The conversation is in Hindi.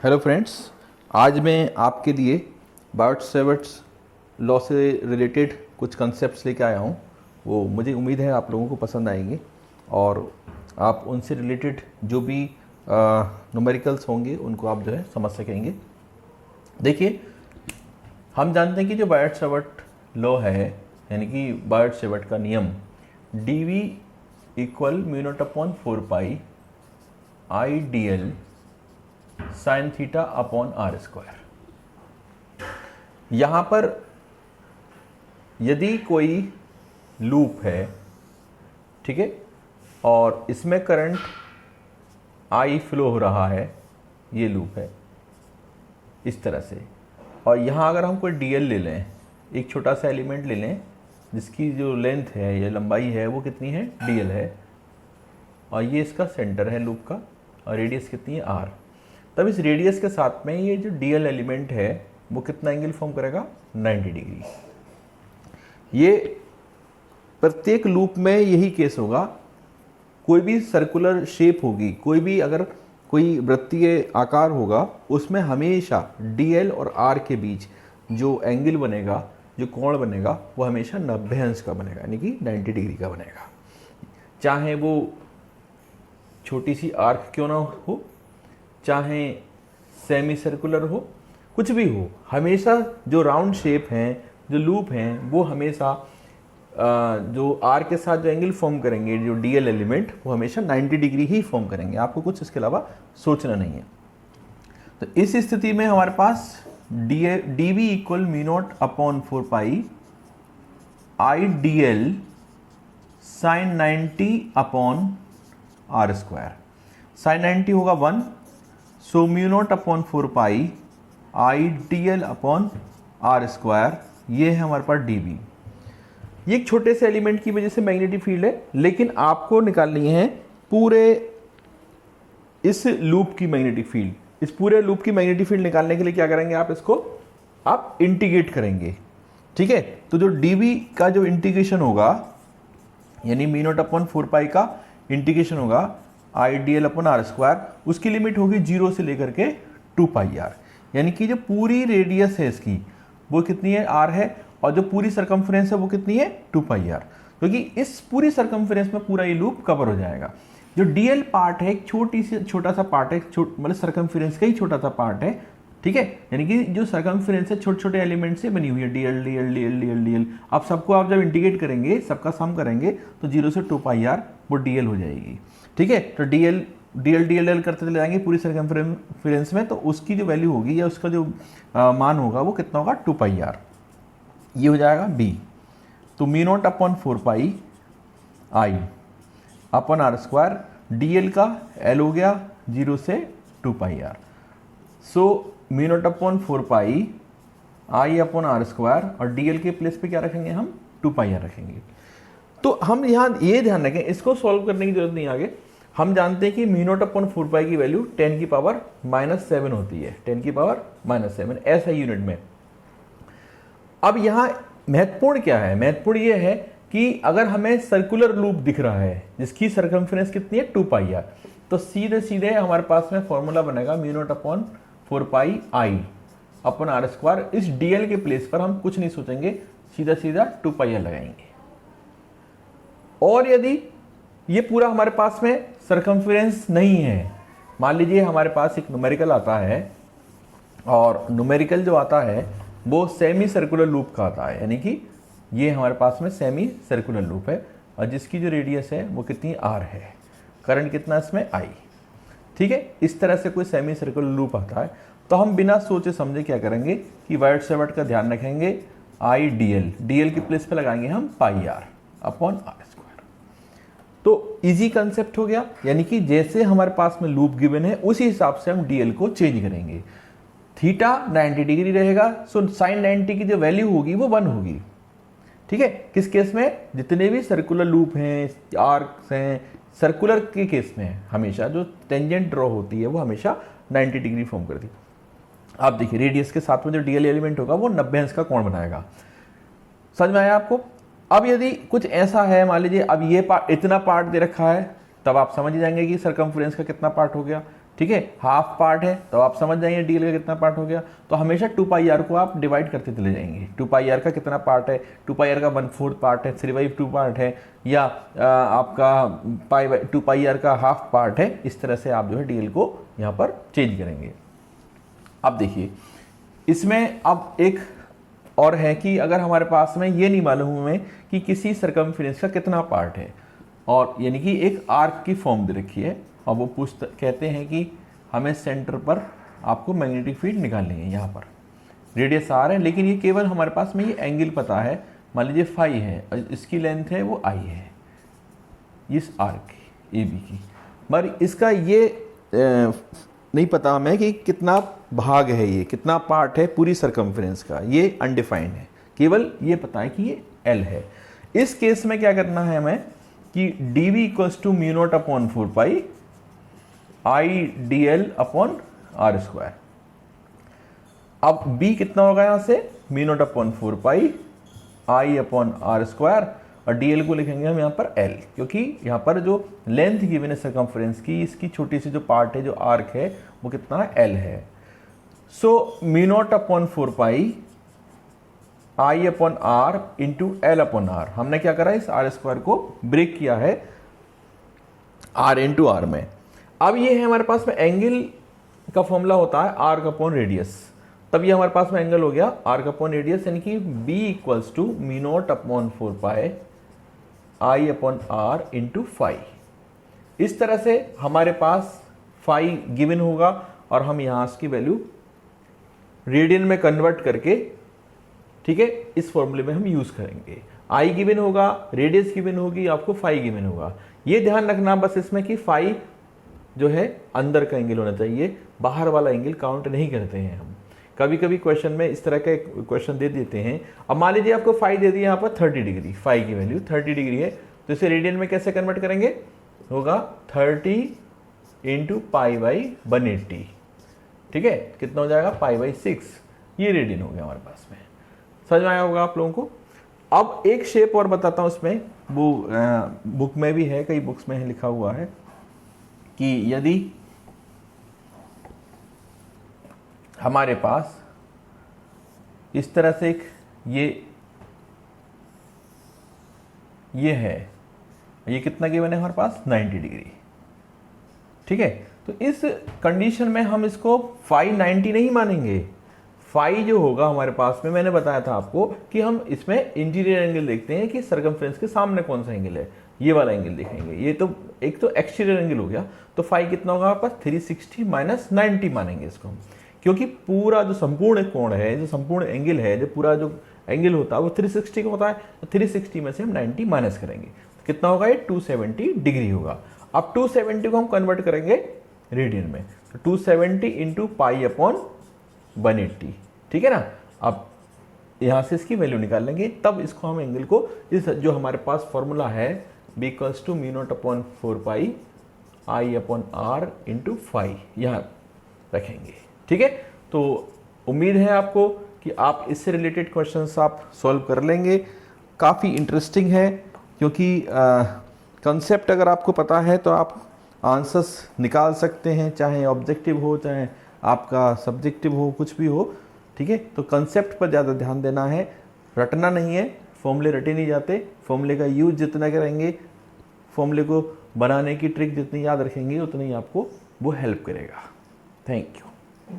हेलो फ्रेंड्स, आज मैं आपके लिए बायोट-सैवर्ट्स लॉ से रिलेटेड कुछ कंसेप्ट्स लेके आया हूँ। वो मुझे उम्मीद है आप लोगों को पसंद आएंगे और आप उनसे रिलेटेड जो भी न्यूमेरिकल्स होंगे उनको आप जो है समझ सकेंगे। देखिए, हम जानते हैं कि जो बायोट-सैवर्ट लॉ है, यानी कि बायोट-सैवर्ट का नियम dv equal mu not upon 4 pi IDL sine theta upon R square. यहाँ पर यदि कोई लूप है, ठीक है, और इसमें करंट I फ्लो हो रहा है, ये लूप है इस तरह से, और यहाँ अगर हम कोई DL ले लें, एक छोटा सा एलिमेंट ले लें जिसकी जो लेंथ है या लंबाई है वो कितनी है, DL है, और ये इसका सेंटर है लूप का, और रेडियस कितनी है, R। तब इस रेडियस के साथ में ये जो DL एलिमेंट है वो कितना एंगल फॉर्म करेगा, 90 डिग्री। ये प्रत्येक लूप में यही केस होगा। कोई भी सर्कुलर शेप होगी, कोई भी अगर कोई वृत्तीय आकार होगा, उसमें हमेशा DL और R के बीच जो एंगल बनेगा, जो कोण बनेगा, वो हमेशा 90 अंश का बनेगा, यानी कि 90 डिग्री का बनेगा। चाहे वो छोटी सी आर्क क्यों ना हो, चाहे सेमी सर्कुलर हो, कुछ भी हो, हमेशा जो राउंड शेप हैं, जो लूप हैं, वो हमेशा जो आर के साथ जो एंगल फॉर्म करेंगे, जो DL एलिमेंट, वो हमेशा 90 डिग्री ही फॉर्म करेंगे। आपको कुछ इसके अलावा सोचना नहीं है। तो इस स्थिति में हमारे पास dv equal mu not upon 4 pi IDL sine 90 upon R square. Sine 90 होगा 1, so mu not upon 4 pi IDL upon R square, ये है हमारे पास dv। ये एक छोटे से एलिमेंट की वजह से मैग्नेटिक फील्ड है, लेकिन आपको निकालनी है पूरे इस लूप की मैग्नेटिक फील्ड। इस पूरे लूप की मैग्नेटिक फील्ड निकालने के लिए क्या करेंगे, आप इसको आप इंटीग्रेट करेंगे, ठीक है। तो जो dv का जो इंटीग्रेशन होगा, यानी म्यू नॉट अपॉन 4 पाई का इंटीग्रेशन होगा IDL अपॉन आर स्क्वायर, उसकी लिमिट होगी 0 से लेकर के 2 पाई आर, यानी कि जो पूरी रेडियस है इसकी वो कितनी है, R है, और जो पूरी सरकमफ्रेंस है वो कितनी है, 2 पाई आर, क्योंकि इस पूरी सरकमफ्रेंस में पूरा ये लूप कवर हो जाएगा। जो DL पार्ट है, एक छोटा सा पार्ट है, मतलब सरकमफ्रेंस का ही छोटा सा पार्ट है, ठीक है, यानी कि जो सरकमफ्रेंस है छोटे छोटे एलिमेंट से बनी हुई है, DL। अब सबको आप जब इंटीग्रेट करेंगे, सबका सम करेंगे, तो 0 से 2 पाई आर वो DL हो जाएगी, ठीक है। तो DL करते चले जाएंगे पूरी सरकमफ्रेंस में, तो उसकी जो वैल्यू होगी या उसका जो मान होगा वो कितना होगा, 2 पाई आर, ये हो जाएगा B। तो mu not upon 4 pi I upon R square, DL का L हो गया 0 से 2 pi R, so mu not upon 4 pi I upon R square, और DL के प्लेस पे क्या रखेंगे हम, 2 पाई आर रखेंगे। तो हम यहाँ ये ध्यान रखें, इसको सॉल्व करने की जरूरत नहीं आगे। हम जानते हैं कि म्यू नॉट अपॉन 4 पाई की वैल्यू 10 की पावर -7 होती है, 10 की पावर -7 ऐसा यूनिट में। अब यहाँ महत्वपूर्ण क्या है, महत्वपूर्ण ये है कि अगर हमें सर्कुलर लूप दिख रहा है जिसकी सरकमफ्रेंस कितनी है, 2 पाई आर, तो सीधे सीधे हमारे पास में फॉर्मूला बनेगा mu not upon 4 pi I upon R square. इस DL के प्लेस पर हम कुछ नहीं सोचेंगे, सीधा सीधा 2 पाई आर लगाएंगे। और यदि ये पूरा हमारे पास में सरकमफ्रेंस नहीं है, मान लीजिए हमारे पास एक न्यूमेरिकल आता है, और न्यूमेरिकल जो आता है वो सेमी सर्कुलर लूप का आता है, यानी कि ये हमारे पास में सेमी सर्कुलर लूप है, और जिसकी जो रेडियस है वो कितनी, R है, करंट कितना इसमें, I, ठीक है। इस तरह से कोई सेमी सर्कुलर लूप आता है, तो हम बिना सोचे समझे क्या करेंगे कि बायोट-सैवर्ट का ध्यान रखेंगे, DL के प्लेस पे लगाएंगे हम पाई R अपॉन आर स्क्वायर। तो इजी कंसेप्ट हो गया, यानी कि जैसे हमारे पास में लूप गिवन है उसी हिसाब से हम DL को चेंज करेंगे। थीटा 90 डिग्री रहेगा, सो साइन 90 की जो वैल्यू होगी वो 1 होगी, ठीक है। किस केस में, जितने भी सर्कुलर लूप हैं, आर्क्स हैं, सर्कुलर के केस में हमेशा जो टेंजेंट ड्रॉ होती है वो हमेशा 90 डिग्री फॉर्म करती है। आप देखिए रेडियस के साथ में जो DL एलिमेंट होगा वो 90 अंश का कोण बनाएगा। समझ में आया आपको। अब यदि कुछ ऐसा है, मान लीजिए अब ये पार्ट, इतना पार्ट दे रखा है, तब आप समझ जाएंगे कि सरकमफ्रेंस का कितना पार्ट हो गया, ठीक है, हाफ पार्ट है तो आप समझ जाएंगे डीएल का कितना पार्ट हो गया। तो हमेशा 2πr को आप डिवाइड करते चले जाएंगे, 2πr का कितना पार्ट है, 2πr का 1/4 पार्ट है, 3/2 पार्ट है, या आपका 2πr का हाफ पार्ट है। इस तरह से आप जो है डीएल को यहाँ पर चेंज करेंगे। अब देखिए इसमें अब एक और है कि अगर हमारे पास में ये नहीं मालूम हमें कि किसी सरकमफ्रेंस का कितना पार्ट है, और यानी कि एक आर्क की फॉर्म दे रखी है, और वो कहते हैं कि हमें सेंटर पर आपको मैग्नेटिक फील्ड निकालनी है। यहाँ पर रेडियस आर है, लेकिन ये केवल हमारे पास में ये एंगल पता है, मान लीजिए फाई है और इसकी लेंथ है वो आई है इस आर्क की, ए बी की, मगर इसका ये नहीं पता हमें कि कितना भाग है, ये कितना पार्ट है पूरी सरकमफ्रेंस का, ये अनडिफाइंड है, केवल ये पता है कि ये एल है। इस केस में क्या करना है हमें कि dv equals to mu not upon 4π I D L upon R square. अब b कितना होगा यहां से, mu not upon 4π I upon R square, और dl को लिखेंगे हम यहाँ पर l, क्योंकि यहाँ पर जो लेंथ गिवन है सरकमफ्रेंस की, इसकी छोटी सी जो पार्ट है, जो आर्क है, वो कितना है, l है। So mu not upon 4π I upon R into L upon R, हमने क्या करा, इस आर स्क्वायर को ब्रेक किया है आर इंटू आर में। अब ये है हमारे पास में एंगल का फॉर्मूला होता है आर्क अपॉन रेडियस, तब ये हमारे पास में एंगल हो गया आर्क अपॉन रेडियस, यानी कि b equals to mu not upon 4π I upon R into phi. इस तरह से हमारे पास फाई गिवन होगा, और हम यहाँ इसकी वैल्यू रेडियन में कन्वर्ट करके, ठीक है, इस फॉर्मूले में हम यूज़ करेंगे। आई गिवन होगा, रेडियस गिवन होगी, आपको फाई गिवन होगा। ये ध्यान रखना बस इसमें कि फाई जो है अंदर का एंगल होना चाहिए, बाहर वाला एंगल काउंट नहीं करते हैं हम। कभी कभी क्वेश्चन में इस तरह का क्वेश्चन दे देते हैं। अब मान लीजिए आपको फाई दे दी यहाँ पर 30 डिग्री, फाई की वैल्यू 30 डिग्री है, तो इसे रेडियन में कैसे कन्वर्ट करेंगे, होगा 30 इंटू पाई बाई 180, ठीक है, कितना हो जाएगा, पाई बाई 6, ये रेडियन हो गया हमारे पास में। समझ में आया होगा आप लोगों को। अब एक शेप और बताता हूँ इसमें, वो बुक में भी है, कई बुक्स में है लिखा हुआ है कि यदि हमारे पास इस तरह से एक ये है, ये कितना गिवन है हमारे पास, 90 डिग्री, ठीक है। तो इस कंडीशन में हम इसको फाई 90 नहीं मानेंगे। फाई जो होगा हमारे पास में, मैंने बताया था आपको कि हम इसमें इंटीरियर एंगल देखते हैं कि सरकमफ्रेंस के सामने कौन सा एंगल है, ये वाला एंगल देखेंगे। ये तो एक तो एक्सटीरियर एंगल हो गया, तो फाई कितना होगा आपका 360 माइनस 90 मानेंगे इसको हम, क्योंकि पूरा जो संपूर्ण कोण है, जो संपूर्ण एंगल है, जो पूरा जो एंगल होता है वो 360 का होता है, तो 360 में से हम 90 माइनस करेंगे, तो कितना होगा, ये 270 डिग्री होगा। अब 270 को हम कन्वर्ट करेंगे रेडियन में, तो 270 इंटू पाई अपॉन 180, ठीक है ना। अब यहाँ से इसकी वैल्यू निकाल लेंगे, तब इसको हम एंगल को, इस जो हमारे पास फॉर्मूला है b equals to mu not upon 4π I upon R into phi, यहाँ रखेंगे, ठीक है। तो उम्मीद है आपको कि आप इससे रिलेटेड क्वेश्चंस आप सॉल्व कर लेंगे। काफ़ी इंटरेस्टिंग है, क्योंकि कंसेप्ट अगर आपको पता है तो आप आंसर्स निकाल सकते हैं, चाहे ऑब्जेक्टिव हो, चाहे आपका सब्जेक्टिव हो, कुछ भी हो, ठीक है। तो कंसेप्ट पर ज़्यादा ध्यान देना है, रटना नहीं है, फॉर्मूले रटे नहीं जाते। फॉर्मूले का यूज जितना करेंगे, फॉर्मूले को बनाने की ट्रिक जितनी याद रखेंगे, उतनी आपको वो हेल्प करेगा। Thank you.